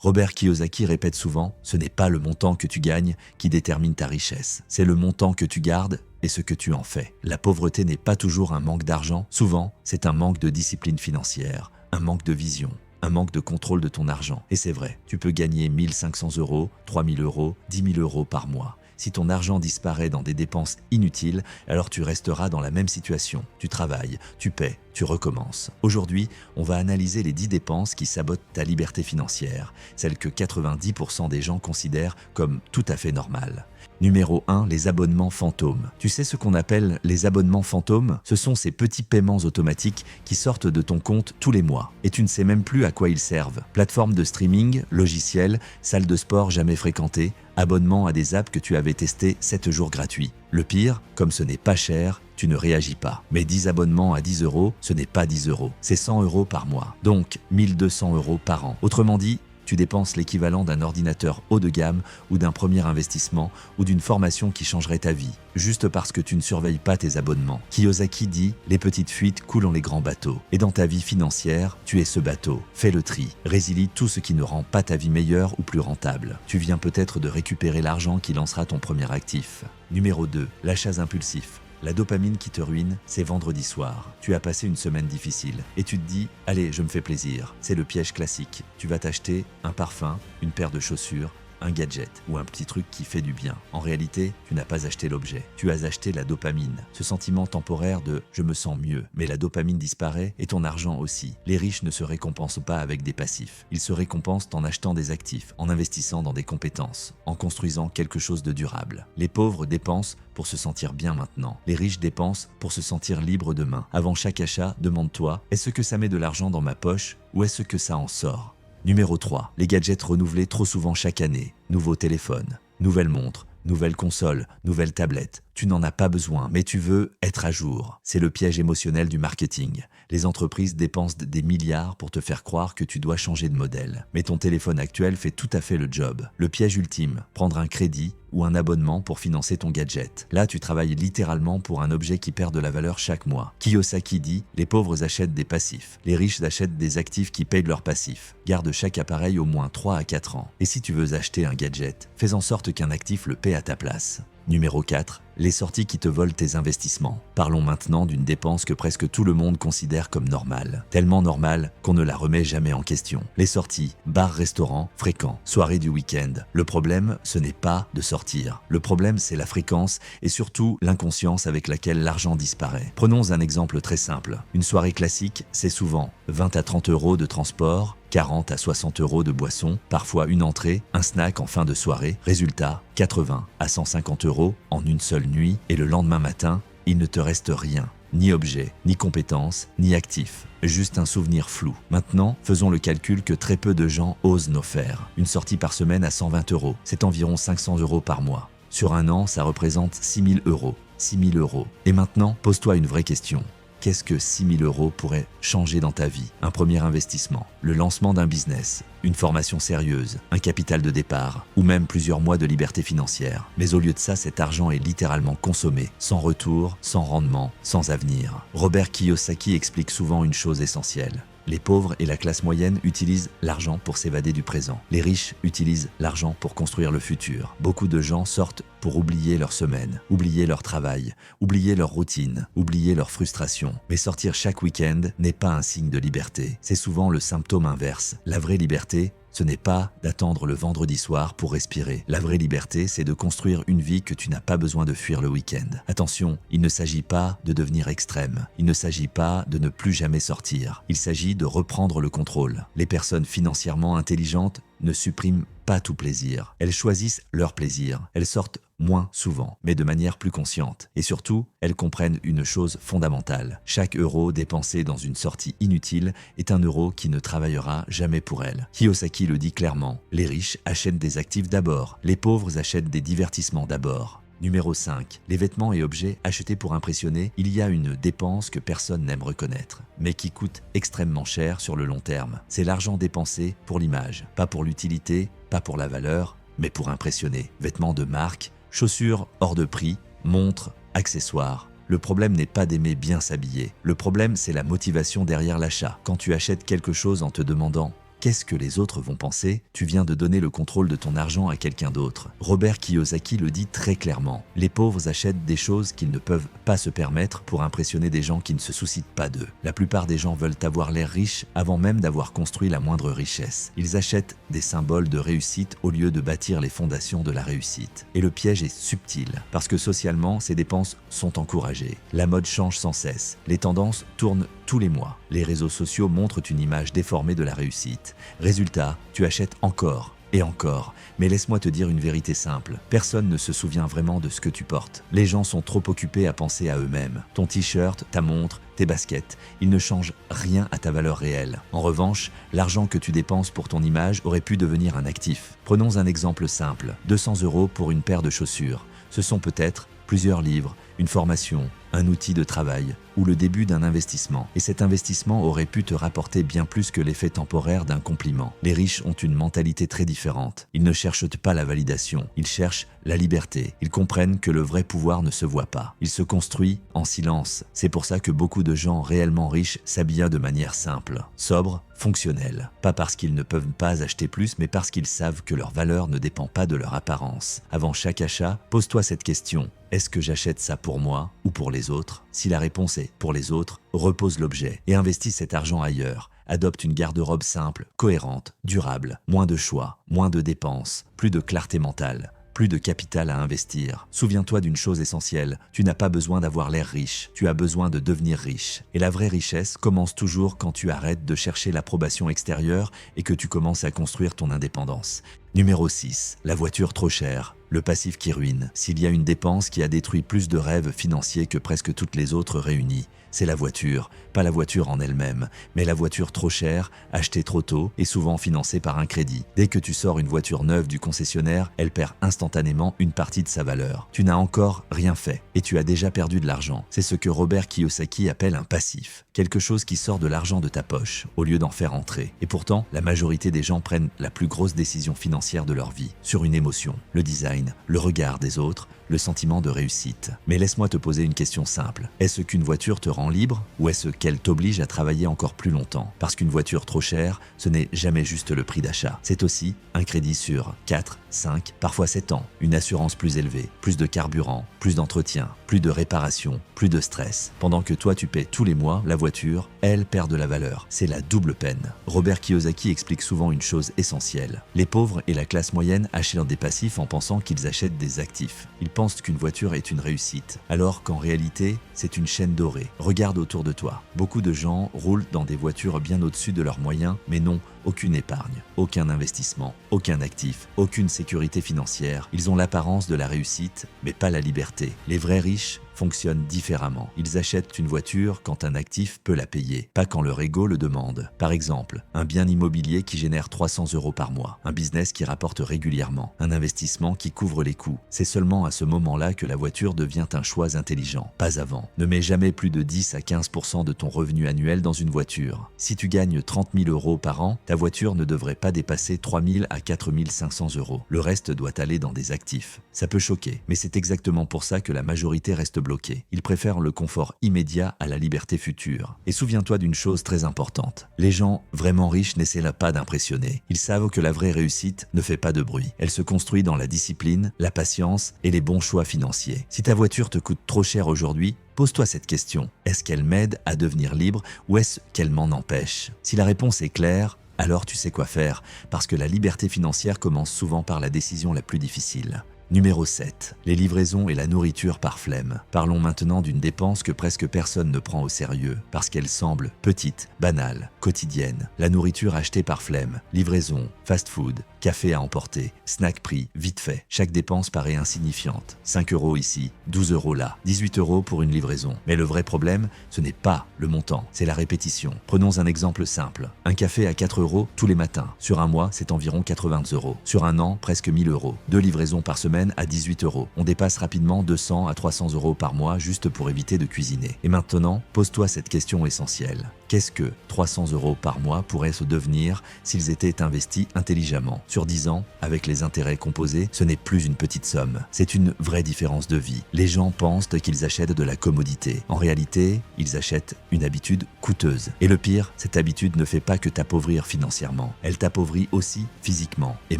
Robert Kiyosaki répète souvent, ce n'est pas le montant que tu gagnes qui détermine ta richesse, c'est le montant que tu gardes et ce que tu en fais. La pauvreté n'est pas toujours un manque d'argent, souvent c'est un manque de discipline financière, un manque de vision, un manque de contrôle de ton argent. Et c'est vrai, tu peux gagner 1 500 €, 3 000 €, 10 000 € par mois. Si ton argent disparaît dans des dépenses inutiles, alors tu resteras dans la même situation. Tu travailles, tu paies, tu recommences. Aujourd'hui, on va analyser les 10 dépenses qui sabotent ta liberté financière, celles que 90% des gens considèrent comme tout à fait normales. Numéro 1, les abonnements fantômes. Tu sais ce qu'on appelle les abonnements fantômes? Ce sont ces petits paiements automatiques qui sortent de ton compte tous les mois. Et tu ne sais même plus à quoi ils servent. Plateforme de streaming, logiciel, salle de sport jamais fréquentée, abonnement à des apps que tu avais testées 7 jours gratuits. Le pire, comme ce n'est pas cher, tu ne réagis pas. Mais 10 abonnements à 10 €, ce n'est pas 10 €, c'est 100 € par mois. Donc 1 200 € par an. Autrement dit, tu dépenses l'équivalent d'un ordinateur haut de gamme ou d'un premier investissement ou d'une formation qui changerait ta vie, juste parce que tu ne surveilles pas tes abonnements. Kiyosaki dit « Les petites fuites coulent les grands bateaux ». Et dans ta vie financière, tu es ce bateau. Fais le tri. Résilie tout ce qui ne rend pas ta vie meilleure ou plus rentable. Tu viens peut-être de récupérer l'argent qui lancera ton premier actif. Numéro 2. L'achat impulsif. La dopamine qui te ruine, c'est vendredi soir. Tu as passé une semaine difficile et tu te dis « Allez, je me fais plaisir ». C'est le piège classique. Tu vas t'acheter un parfum, une paire de chaussures, un gadget ou un petit truc qui fait du bien. En réalité, tu n'as pas acheté l'objet. Tu as acheté la dopamine, ce sentiment temporaire de « je me sens mieux ». Mais la dopamine disparaît et ton argent aussi. Les riches ne se récompensent pas avec des passifs. Ils se récompensent en achetant des actifs, en investissant dans des compétences, en construisant quelque chose de durable. Les pauvres dépensent pour se sentir bien maintenant. Les riches dépensent pour se sentir libres demain. Avant chaque achat, demande-toi « Est-ce que ça met de l'argent dans ma poche ou est-ce que ça en sort ?» Numéro 3. Les gadgets renouvelés trop souvent chaque année. Nouveau téléphone, nouvelle montre, nouvelle console, nouvelle tablette. Tu n'en as pas besoin, mais tu veux être à jour. C'est le piège émotionnel du marketing. Les entreprises dépensent des milliards pour te faire croire que tu dois changer de modèle. Mais ton téléphone actuel fait tout à fait le job. Le piège ultime, prendre un crédit ou un abonnement pour financer ton gadget. Là, tu travailles littéralement pour un objet qui perd de la valeur chaque mois. Kiyosaki dit « Les pauvres achètent des passifs. Les riches achètent des actifs qui payent leurs passifs. Garde chaque appareil au moins 3 à 4 ans. Et si tu veux acheter un gadget, fais en sorte qu'un actif le paie à ta place. » Numéro 4. Les sorties qui te volent tes investissements. Parlons maintenant d'une dépense que presque tout le monde considère comme normale. Tellement normale qu'on ne la remet jamais en question. Les sorties, bars, restaurants, fréquents, soirées du week-end. Le problème, ce n'est pas de sortir. Le problème, c'est la fréquence et surtout l'inconscience avec laquelle l'argent disparaît. Prenons un exemple très simple. Une soirée classique, c'est souvent 20 à 30 € de transport, 40 à 60 € de boisson, parfois une entrée, un snack en fin de soirée. Résultat, 80 à 150 € en une seule nuit et le lendemain matin, il ne te reste rien. Ni objet, ni compétence, ni actif. Juste un souvenir flou. Maintenant, faisons le calcul que très peu de gens osent nous faire. Une sortie par semaine à 120 €, c'est environ 500 € par mois. Sur un an, ça représente 6 000 €. 6 000 €. Et maintenant, pose-toi une vraie question. Qu'est-ce que 6 000 € pourrait changer dans ta vie? Un premier investissement, le lancement d'un business, une formation sérieuse, un capital de départ, ou même plusieurs mois de liberté financière. Mais au lieu de ça, cet argent est littéralement consommé, sans retour, sans rendement, sans avenir. Robert Kiyosaki explique souvent une chose essentielle. Les pauvres et la classe moyenne utilisent l'argent pour s'évader du présent. Les riches utilisent l'argent pour construire le futur. Beaucoup de gens sortent pour oublier leur semaine, oublier leur travail, oublier leur routine, oublier leur frustration. Mais sortir chaque week-end n'est pas un signe de liberté. C'est souvent le symptôme inverse. La vraie liberté, ce n'est pas d'attendre le vendredi soir pour respirer. La vraie liberté, c'est de construire une vie que tu n'as pas besoin de fuir le week-end. Attention, il ne s'agit pas de devenir extrême. Il ne s'agit pas de ne plus jamais sortir. Il s'agit de reprendre le contrôle. Les personnes financièrement intelligentes ne suppriment pas tout plaisir. Elles choisissent leur plaisir. Elles sortent moins souvent, mais de manière plus consciente. Et surtout, elles comprennent une chose fondamentale. Chaque euro dépensé dans une sortie inutile est un euro qui ne travaillera jamais pour elles. Kiyosaki le dit clairement. Les riches achètent des actifs d'abord. Les pauvres achètent des divertissements d'abord. Numéro 5. Les vêtements et objets achetés pour impressionner, il y a une dépense que personne n'aime reconnaître, mais qui coûte extrêmement cher sur le long terme. C'est l'argent dépensé pour l'image, pas pour l'utilité, pas pour la valeur, mais pour impressionner. Vêtements de marque, chaussures hors de prix, montres, accessoires. Le problème n'est pas d'aimer bien s'habiller. Le problème, c'est la motivation derrière l'achat. Quand tu achètes quelque chose en te demandant qu'est-ce que les autres vont penser, tu viens de donner le contrôle de ton argent à quelqu'un d'autre. Robert Kiyosaki le dit très clairement. Les pauvres achètent des choses qu'ils ne peuvent pas se permettre pour impressionner des gens qui ne se soucient pas d'eux. La plupart des gens veulent avoir l'air riche avant même d'avoir construit la moindre richesse. Ils achètent des symboles de réussite au lieu de bâtir les fondations de la réussite. Et le piège est subtil, parce que socialement, ces dépenses sont encouragées. La mode change sans cesse. Les tendances tournent tous les mois. Les réseaux sociaux montrent une image déformée de la réussite. Résultat, tu achètes encore et encore. Mais laisse-moi te dire une vérité simple. Personne ne se souvient vraiment de ce que tu portes. Les gens sont trop occupés à penser à eux-mêmes. Ton t-shirt, ta montre, tes baskets, ils ne changent rien à ta valeur réelle. En revanche, l'argent que tu dépenses pour ton image aurait pu devenir un actif. Prenons un exemple simple. 200 € pour une paire de chaussures. Ce sont peut-être plusieurs livres, une formation, un outil de travail ou le début d'un investissement. Et cet investissement aurait pu te rapporter bien plus que l'effet temporaire d'un compliment. Les riches ont une mentalité très différente. Ils ne cherchent pas la validation, ils cherchent la liberté. Ils comprennent que le vrai pouvoir ne se voit pas. Il se construit en silence. C'est pour ça que beaucoup de gens réellement riches s'habillent de manière simple, sobre, fonctionnelle. Pas parce qu'ils ne peuvent pas acheter plus, mais parce qu'ils savent que leur valeur ne dépend pas de leur apparence. Avant chaque achat, pose-toi cette question. Est-ce que j'achète ça pour moi ou pour les autres? Si la réponse est pour les autres, repose l'objet et investis cet argent ailleurs. Adopte une garde-robe simple, cohérente, durable, moins de choix, moins de dépenses, plus de clarté mentale. Plus de capital à investir. Souviens-toi d'une chose essentielle, tu n'as pas besoin d'avoir l'air riche, tu as besoin de devenir riche. Et la vraie richesse commence toujours quand tu arrêtes de chercher l'approbation extérieure et que tu commences à construire ton indépendance. Numéro 6. La voiture trop chère. Le passif qui ruine. S'il y a une dépense qui a détruit plus de rêves financiers que presque toutes les autres réunies, c'est la voiture. Pas la voiture en elle-même, mais la voiture trop chère, achetée trop tôt et souvent financée par un crédit. Dès que tu sors une voiture neuve du concessionnaire, elle perd instantanément une partie de sa valeur. Tu n'as encore rien fait et tu as déjà perdu de l'argent. C'est ce que Robert Kiyosaki appelle un passif. Quelque chose qui sort de l'argent de ta poche au lieu d'en faire entrer. Et pourtant, la majorité des gens prennent la plus grosse décision financière de leur vie sur une émotion, le design, le regard des autres, le sentiment de réussite. Mais laisse-moi te poser une question simple. Est-ce qu'une voiture te rend libre ou est-ce qu'elle t'oblige à travailler encore plus longtemps? Parce qu'une voiture trop chère, ce n'est jamais juste le prix d'achat. C'est aussi un crédit sur 4, 5, parfois 7 ans, une assurance plus élevée, plus de carburant, plus d'entretien, plus de réparation, plus de stress. Pendant que toi tu paies tous les mois, la voiture, elle perd de la valeur. C'est la double peine. Robert Kiyosaki explique souvent une chose essentielle. Les pauvres et la classe moyenne achètent des passifs en pensant qu'ils achètent des actifs. Ils pensent qu'une voiture est une réussite, alors qu'en réalité, c'est une chaîne dorée. Regarde autour de toi. Beaucoup de gens roulent dans des voitures bien au-dessus de leurs moyens, mais non, aucune épargne, aucun investissement, aucun actif, aucune sécurité financière. Ils ont l'apparence de la réussite, mais pas la liberté. Les vrais riches fonctionnent différemment. Ils achètent une voiture quand un actif peut la payer, pas quand leur ego le demande. Par exemple, un bien immobilier qui génère 300 € par mois, un business qui rapporte régulièrement, un investissement qui couvre les coûts. C'est seulement à ce moment-là que la voiture devient un choix intelligent, pas avant. Ne mets jamais plus de 10 à 15% de ton revenu annuel dans une voiture. Si tu gagnes 30 000 € par an, ta voiture ne devrait pas dépasser 3 000 à 4 500 €. Le reste doit aller dans des actifs. Ça peut choquer, mais c'est exactement pour ça que la majorité reste bloquée. Ils préfèrent le confort immédiat à la liberté future. Et souviens-toi d'une chose très importante. Les gens vraiment riches n'essaient pas d'impressionner. Ils savent que la vraie réussite ne fait pas de bruit. Elle se construit dans la discipline, la patience et les bons choix financiers. Si ta voiture te coûte trop cher aujourd'hui, pose-toi cette question. Est-ce qu'elle m'aide à devenir libre ou est-ce qu'elle m'en empêche? Si la réponse est claire, alors tu sais quoi faire, parce que la liberté financière commence souvent par la décision la plus difficile. Numéro 7. Les livraisons et la nourriture par flemme. Parlons maintenant d'une dépense que presque personne ne prend au sérieux, parce qu'elle semble petite, banale, quotidienne. La nourriture achetée par flemme, livraison, fast-food, café à emporter, snack pris, vite fait. Chaque dépense paraît insignifiante. 5 € ici, 12 € là, 18 € pour une livraison. Mais le vrai problème, ce n'est pas le montant, c'est la répétition. Prenons un exemple simple. Un café à 4 € tous les matins. Sur un mois, c'est environ 80 €. Sur un an, presque 1000 €. 2 livraisons par semaine à 18 €. On dépasse rapidement 200 à 300 € par mois juste pour éviter de cuisiner. Et maintenant, pose-toi cette question essentielle. Qu'est-ce que 300 € par mois pourraient se devenir s'ils étaient investis intelligemment? Sur 10 ans, avec les intérêts composés, ce n'est plus une petite somme. C'est une vraie différence de vie. Les gens pensent qu'ils achètent de la commodité. En réalité, ils achètent une habitude coûteuse. Et le pire, cette habitude ne fait pas que t'appauvrir financièrement. Elle t'appauvrit aussi physiquement et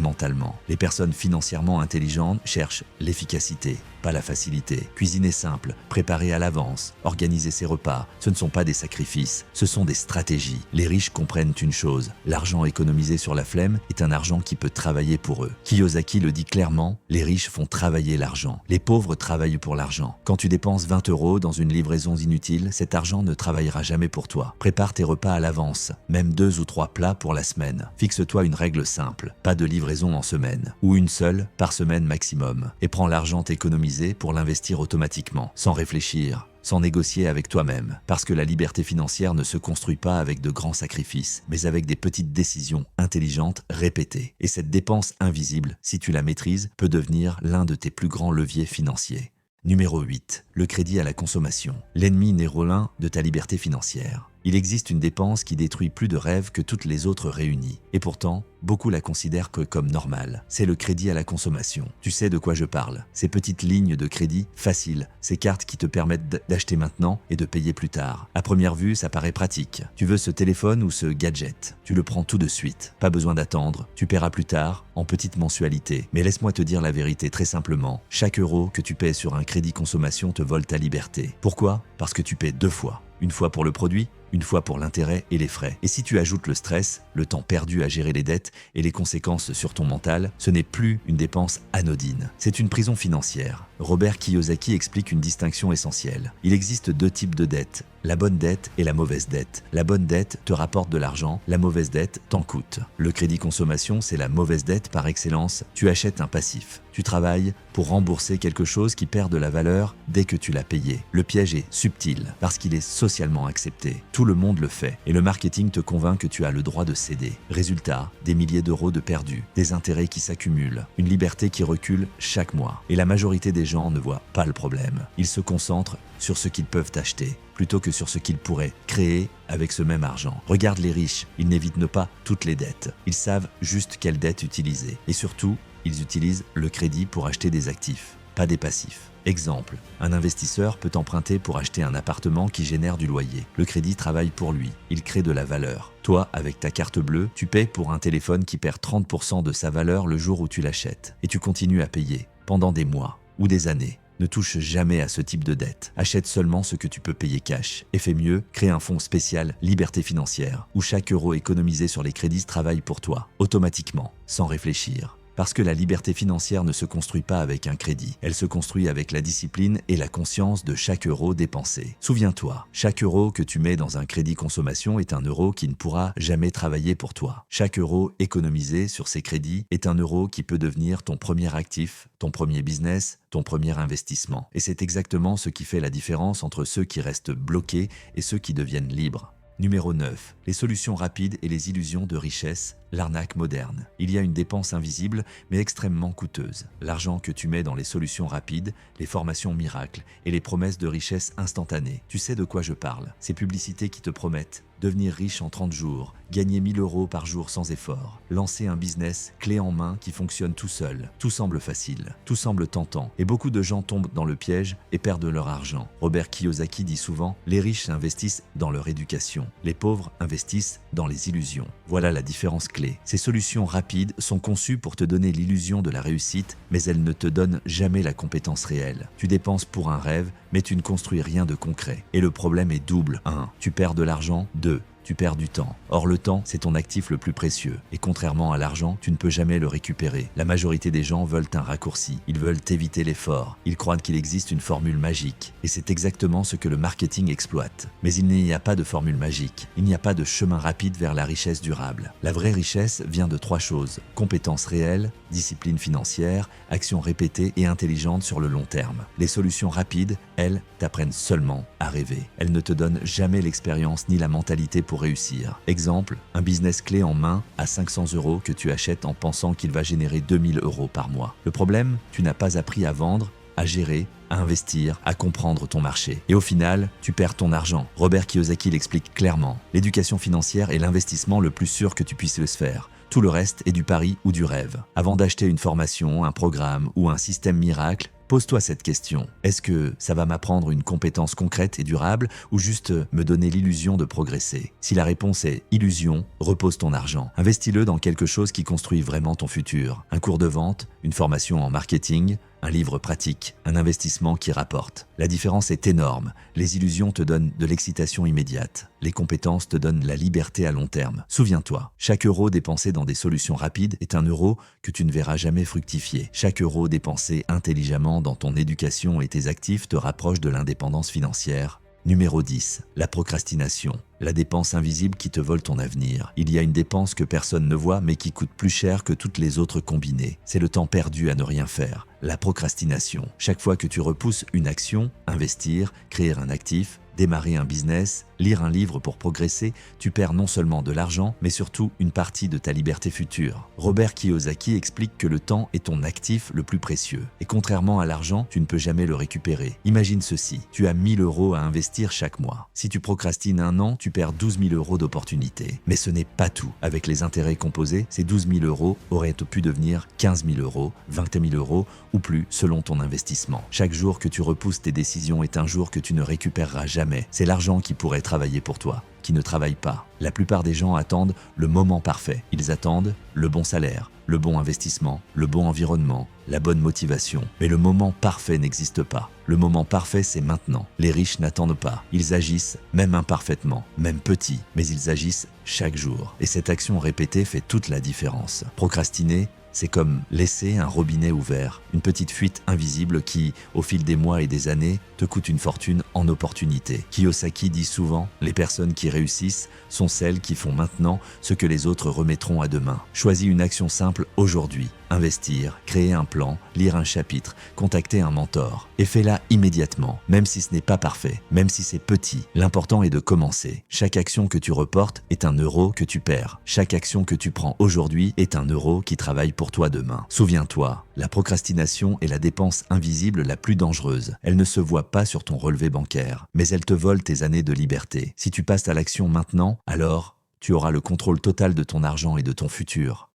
mentalement. Les personnes financièrement intelligentes cherchent l'efficacité, pas la facilité. Cuisiner simple, préparer à l'avance, organiser ses repas, ce ne sont pas des sacrifices, ce sont des stratégies. Les riches comprennent une chose, l'argent économisé sur la flemme est un argent qui peut travailler pour eux. Kiyosaki le dit clairement, les riches font travailler l'argent. Les pauvres travaillent pour l'argent. Quand tu dépenses 20 € dans une livraison inutile, cet argent ne travaillera jamais pour toi. Prépare tes repas à l'avance, même 2 ou 3 plats pour la semaine. Fixe-toi une règle simple, pas de livraison en semaine, ou une seule par semaine maximum, et prends l'argent économisé pour l'investir automatiquement, sans réfléchir, sans négocier avec toi-même, parce que la liberté financière ne se construit pas avec de grands sacrifices, mais avec des petites décisions intelligentes répétées. Et cette dépense invisible, si tu la maîtrises, peut devenir l'un de tes plus grands leviers financiers. Numéro 8. Le crédit à la consommation. L'ennemi numéro 1 de ta liberté financière. Il existe une dépense qui détruit plus de rêves que toutes les autres réunies. Et pourtant, beaucoup la considèrent comme normale. C'est le crédit à la consommation. Tu sais de quoi je parle. Ces petites lignes de crédit faciles, ces cartes qui te permettent d'acheter maintenant et de payer plus tard. À première vue, ça paraît pratique. Tu veux ce téléphone ou ce gadget. Tu le prends tout de suite. Pas besoin d'attendre. Tu paieras plus tard, en petite mensualité. Mais laisse-moi te dire la vérité très simplement. Chaque euro que tu paies sur un crédit consommation te vole ta liberté. Pourquoi? Parce que tu paies 2 fois. Une fois pour le produit, une fois pour l'intérêt et les frais. Et si tu ajoutes le stress, le temps perdu à gérer les dettes et les conséquences sur ton mental, ce n'est plus une dépense anodine. C'est une prison financière. Robert Kiyosaki explique une distinction essentielle. Il existe 2 types de dettes, la bonne dette et la mauvaise dette. La bonne dette te rapporte de l'argent, la mauvaise dette t'en coûte. Le crédit consommation, c'est la mauvaise dette par excellence. Tu achètes un passif. Tu travailles pour rembourser quelque chose qui perd de la valeur dès que tu l'as payé. Le piège est subtil parce qu'il est socialement accepté. Tout le monde le fait et le marketing te convainc que tu as le droit de céder. Résultat, des milliers d'euros de perdus, des intérêts qui s'accumulent, une liberté qui recule chaque mois. Et la majorité des gens ne voient pas le problème. Ils se concentrent sur ce qu'ils peuvent acheter plutôt que sur ce qu'ils pourraient créer avec ce même argent. Regarde les riches, ils n'évitent pas toutes les dettes. Ils savent juste quelle dette utiliser. Et surtout, ils utilisent le crédit pour acheter des actifs, pas des passifs. Exemple, un investisseur peut emprunter pour acheter un appartement qui génère du loyer. Le crédit travaille pour lui, il crée de la valeur. Toi, avec ta carte bleue, tu paies pour un téléphone qui perd 30% de sa valeur le jour où tu l'achètes. Et tu continues à payer, pendant des mois ou des années. Ne touche jamais à ce type de dette. Achète seulement ce que tu peux payer cash. Et fais mieux, crée un fonds spécial Liberté financière, où chaque euro économisé sur les crédits travaille pour toi, automatiquement, sans réfléchir. Parce que la liberté financière ne se construit pas avec un crédit, elle se construit avec la discipline et la conscience de chaque euro dépensé. Souviens-toi, chaque euro que tu mets dans un crédit consommation est un euro qui ne pourra jamais travailler pour toi. Chaque euro économisé sur ces crédits est un euro qui peut devenir ton premier actif, ton premier business, ton premier investissement. Et c'est exactement ce qui fait la différence entre ceux qui restent bloqués et ceux qui deviennent libres. Numéro 9. Les solutions rapides et les illusions de richesse, l'arnaque moderne. Il y a une dépense invisible mais extrêmement coûteuse. L'argent que tu mets dans les solutions rapides, les formations miracles et les promesses de richesse instantanée. Tu sais de quoi je parle. Ces publicités qui te promettent devenir riche en 30 jours, gagner 1000 € par jour sans effort, lancer un business clé en main qui fonctionne tout seul. Tout semble facile, tout semble tentant et beaucoup de gens tombent dans le piège et perdent leur argent. Robert Kiyosaki dit souvent « Les riches investissent dans leur éducation, les pauvres investissent dans les illusions ». Voilà la différence clé. Ces solutions rapides sont conçues pour te donner l'illusion de la réussite, mais elles ne te donnent jamais la compétence réelle. Tu dépenses pour un rêve, mais tu ne construis rien de concret. Et le problème est double. 1. Tu perds de l'argent. 2. Tu perds du temps. Or, le temps, c'est ton actif le plus précieux. Et contrairement à l'argent, tu ne peux jamais le récupérer. La majorité des gens veulent un raccourci. Ils veulent éviter l'effort. Ils croient qu'il existe une formule magique. Et c'est exactement ce que le marketing exploite. Mais il n'y a pas de formule magique. Il n'y a pas de chemin rapide vers la richesse durable. La vraie richesse vient de 3 choses. Compétences réelles, discipline financière, action répétée et intelligente sur le long terme. Les solutions rapides, elles, t'apprennent seulement à rêver. Elles ne te donnent jamais l'expérience ni la mentalité pour réussir. Exemple, un business clé en main à 500 € que tu achètes en pensant qu'il va générer 2000 € par mois. Le problème, tu n'as pas appris à vendre à gérer, à investir, à comprendre ton marché. Et au final, tu perds ton argent. Robert Kiyosaki l'explique clairement. L'éducation financière est l'investissement le plus sûr que tu puisses le faire. Tout le reste est du pari ou du rêve. Avant d'acheter une formation, un programme ou un système miracle, pose-toi cette question. Est-ce que ça va m'apprendre une compétence concrète et durable ou juste me donner l'illusion de progresser? Si la réponse est illusion, repose ton argent. Investis-le dans quelque chose qui construit vraiment ton futur. Un cours de vente, une formation en marketing, un livre pratique, un investissement qui rapporte. La différence est énorme. Les illusions te donnent de l'excitation immédiate. Les compétences te donnent la liberté à long terme. Souviens-toi, chaque euro dépensé dans des solutions rapides est un euro que tu ne verras jamais fructifier. Chaque euro dépensé intelligemment dans ton éducation et tes actifs te rapproche de l'indépendance financière. Numéro 10. La procrastination. La dépense invisible qui te vole ton avenir. Il y a une dépense que personne ne voit mais qui coûte plus cher que toutes les autres combinées. C'est le temps perdu à ne rien faire. La procrastination. Chaque fois que tu repousses une action, investir, créer un actif, démarrer un business, lire un livre pour progresser, tu perds non seulement de l'argent, mais surtout une partie de ta liberté future. Robert Kiyosaki explique que le temps est ton actif le plus précieux. Et contrairement à l'argent, tu ne peux jamais le récupérer. Imagine ceci, tu as 1000 € à investir chaque mois. Si tu procrastines un an, tu perds 12 000 € d'opportunités. Mais ce n'est pas tout. Avec les intérêts composés, ces 12 000 € auraient pu devenir 15 000 €, 20 000 € ou plus selon ton investissement. Chaque jour que tu repousses tes décisions est un jour que tu ne récupéreras jamais. C'est l'argent qui pourrait travailler pour toi, qui ne travaille pas. La plupart des gens attendent le moment parfait. Ils attendent le bon salaire, le bon investissement, le bon environnement, la bonne motivation. Mais le moment parfait n'existe pas. Le moment parfait, c'est maintenant. Les riches n'attendent pas. Ils agissent, même imparfaitement, même petits, mais ils agissent chaque jour. Et cette action répétée fait toute la différence. Procrastiner, c'est comme laisser un robinet ouvert, une petite fuite invisible qui, au fil des mois et des années, te coûte une fortune en opportunité. Kiyosaki dit souvent, les personnes qui réussissent sont celles qui font maintenant ce que les autres remettront à demain. Choisis une action simple aujourd'hui. Investir, créer un plan, lire un chapitre, contacter un mentor. Et fais-la immédiatement, même si ce n'est pas parfait, même si c'est petit. L'important est de commencer. Chaque action que tu reportes est un euro que tu perds. Chaque action que tu prends aujourd'hui est un euro qui travaille pour toi demain. Souviens-toi, la procrastination est la dépense invisible la plus dangereuse. Elle ne se voit pas sur ton relevé bancaire, mais elle te vole tes années de liberté. Si tu passes à l'action maintenant, alors tu auras le contrôle total de ton argent et de ton futur.